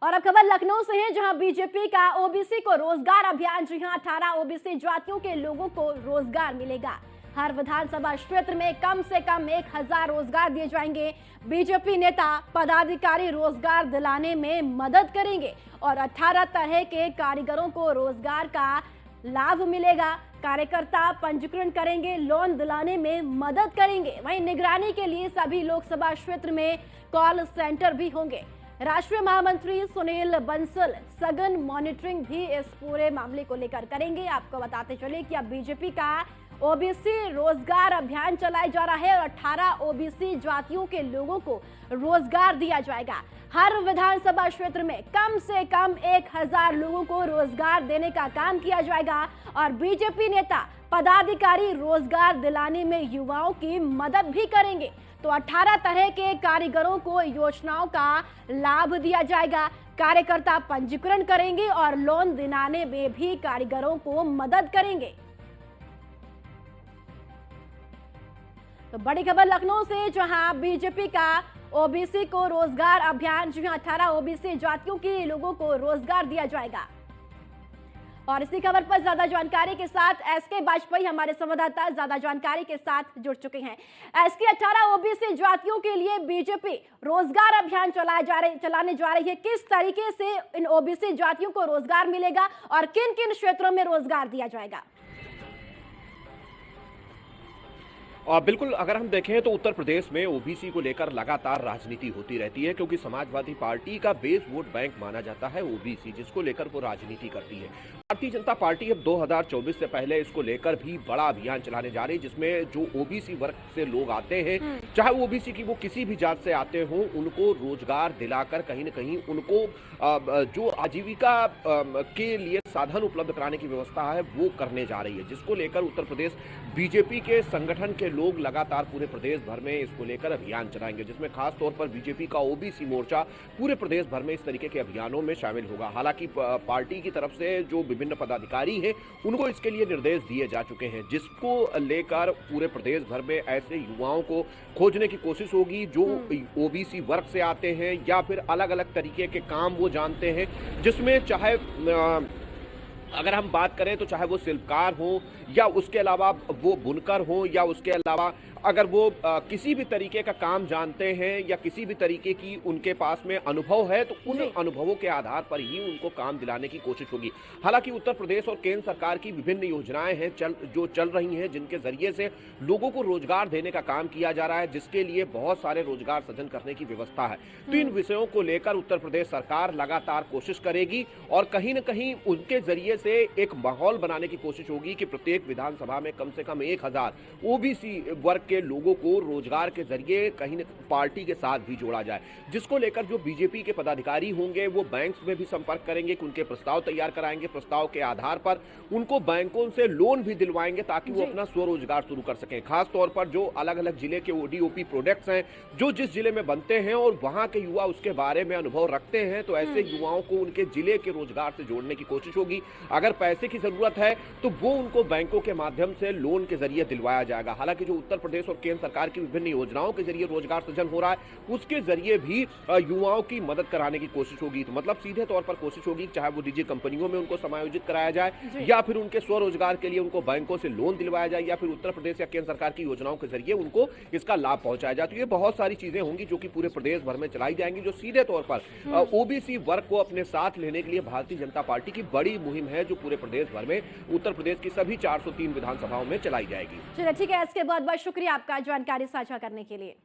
और अब खबर लखनऊ से है, जहां बीजेपी का ओबीसी को रोजगार अभियान, जी हां, 18 ओबीसी जातियों के लोगों को रोजगार मिलेगा। हर विधानसभा क्षेत्र में कम से कम 1000 रोजगार दिए जाएंगे। बीजेपी नेता पदाधिकारी रोजगार दिलाने में मदद करेंगे और 18 तरह के कारीगरों को रोजगार का लाभ मिलेगा। कार्यकर्ता पंजीकरण करेंगे, लोन दिलाने में मदद करेंगे। वहीं निगरानी के लिए सभी लोकसभा क्षेत्र में कॉल सेंटर भी होंगे। राष्ट्रीय महामंत्री सुनील बंसल सघन मॉनिटरिंग भी इस पूरे मामले को लेकर करेंगे। आपको बताते चले कि अब बीजेपी का ओबीसी रोजगार अभियान चलाया जा रहा है और 18 ओबीसी जातियों के लोगों को रोजगार दिया जाएगा। हर विधानसभा क्षेत्र में कम से कम 1000 लोगों को रोजगार देने का काम किया जाएगा और बीजेपी नेता पदाधिकारी रोजगार दिलाने में युवाओं की मदद भी करेंगे। तो 18 तरह के कारीगरों को योजनाओं का लाभ दिया जाएगा। कार्यकर्ता पंजीकरण करेंगे और लोन दिलाने में भी कारीगरों को मदद करेंगे। तो बड़ी खबर लखनऊ से, जहां बीजेपी का ओबीसी को रोजगार अभियान, जी हां, 18 ओबीसी जातियों के लोगों को रोजगार दिया जाएगा। और इसी खबर पर ज्यादा जानकारी के साथ एसके वाजपेयी हमारे संवाददाता ज्यादा जानकारी के साथ जुड़ चुके हैं। एसके, 18 ओबीसी जातियों के लिए बीजेपी रोजगार अभियान चलाने जा रही है। किस तरीके से इन ओबीसी जातियों को रोजगार मिलेगा और किन किन क्षेत्रों में रोजगार दिया जाएगा? बिल्कुल, अगर हम देखें तो उत्तर प्रदेश में ओबीसी को लेकर लगातार राजनीति होती रहती है, क्योंकि समाजवादी पार्टी का बेस वोट बैंक माना जाता है ओबीसी, जिसको लेकर वो राजनीति करती है। भारतीय जनता पार्टी अब 2024 से पहले इसको लेकर भी बड़ा अभियान चलाने जा रही है, जिसमें जो ओबीसी वर्ग से लोग आते हैं, चाहे ओबीसी की वो किसी भी जात से आते हों, उनको रोजगार दिलाकर कहीं न कहीं उनको जो आजीविका के लिए साधन उपलब्ध कराने की व्यवस्था है वो करने जा रही है, जिसको लेकर उत्तर प्रदेश बीजेपी के संगठन के लोग लगातार पूरे प्रदेश भर में इसको लेकर अभियान चलाएंगे, जिसमें खास तौर पर बीजेपी का ओबीसी मोर्चा पूरे प्रदेश भर में इस तरीके के अभियानों में शामिल होगा। हालांकि पार्टी की तरफ से जो विभिन्न पदाधिकारी हैं उनको इसके लिए निर्देश दिए जा चुके हैं, जिसको लेकर पूरे प्रदेश भर में ऐसे युवाओं को खोजने की कोशिश होगी जो ओबीसी वर्ग से आते हैं या फिर अलग अलग तरीके के काम वो जानते हैं, जिसमें चाहे अगर हम बात करें तो चाहे वो शिल्पकार हो या उसके अलावा वो बुनकर हो या उसके अलावा अगर वो किसी भी तरीके का काम जानते हैं या किसी भी तरीके की उनके पास में अनुभव है, तो उन अनुभवों के आधार पर ही उनको काम दिलाने की कोशिश होगी। हालांकि उत्तर प्रदेश और केंद्र सरकार की विभिन्न योजनाएं हैं जो चल रही हैं, जिनके जरिए से लोगों को रोजगार देने का काम किया जा रहा है, जिसके लिए बहुत सारे रोजगार सृजन करने की व्यवस्था है। तो इन विषयों को लेकर उत्तर प्रदेश सरकार लगातार कोशिश करेगी और कहीं न कहीं उनके जरिए से एक माहौल बनाने की कोशिश होगी कि प्रत्येक विधानसभा में कम से कम 1000 ओबीसी वर्ग के लोगों को रोजगार के जरिए कहीं पार्टी के साथ भी जोड़ा जाए, जिसको लेकर जो बीजेपी के पदाधिकारी होंगे वो बैंक्स में भी संपर्क करेंगे कि उनके प्रस्ताव तैयार कराएंगे। प्रस्ताव के आधार पर उनको बैंकों से लोन भी दिलवाएंगे ताकि वो अपना स्वरोजगार शुरू कर सकें। खास तौर पर जो अलग अलग जिले के ओडीओपी प्रोडक्ट्स हैं जो जिस जिले में बनते हैं और वहां के युवा उसके बारे में अनुभव रखते हैं, तो ऐसे युवाओं को उनके जिले के रोजगार से जोड़ने की कोशिश होगी। अगर पैसे की जरूरत है तो वो उनको बैंकों के माध्यम से लोन के जरिए दिलवाया जाएगा। हालांकि जो उत्तर प्रदेश और केंद्र सरकार की विभिन्न योजनाओं के जरिए रोजगार सृजन हो रहा है, उसके जरिए भी युवाओं की मदद कराने की कोशिश होगी। तो मतलब सीधे तौर पर कोशिश होगी चाहे वो निजी कंपनियों में उनको समायोजित कराया जाए या फिर उनके स्वरोजगार के लिए उनको बैंकों से लोन दिलवाया जाए या फिर उत्तर प्रदेश या केंद्र सरकार की योजनाओं के जरिए उनको इसका लाभ पहुंचाया जाए। तो ये बहुत सारी चीजें होंगी जो कि पूरे प्रदेश भर में चलाई जाएंगी, जो सीधे तौर पर ओबीसी वर्ग को अपने साथ लेने के लिए भारतीय जनता पार्टी की बड़ी मुहिम है, जो पूरे प्रदेश भर में उत्तर प्रदेश की सभी 403 विधानसभाओं में चलाई जाएगी। चलिए, ठीक है, इसके बहुत बहुत शुक्रिया आपका जानकारी साझा करने के लिए।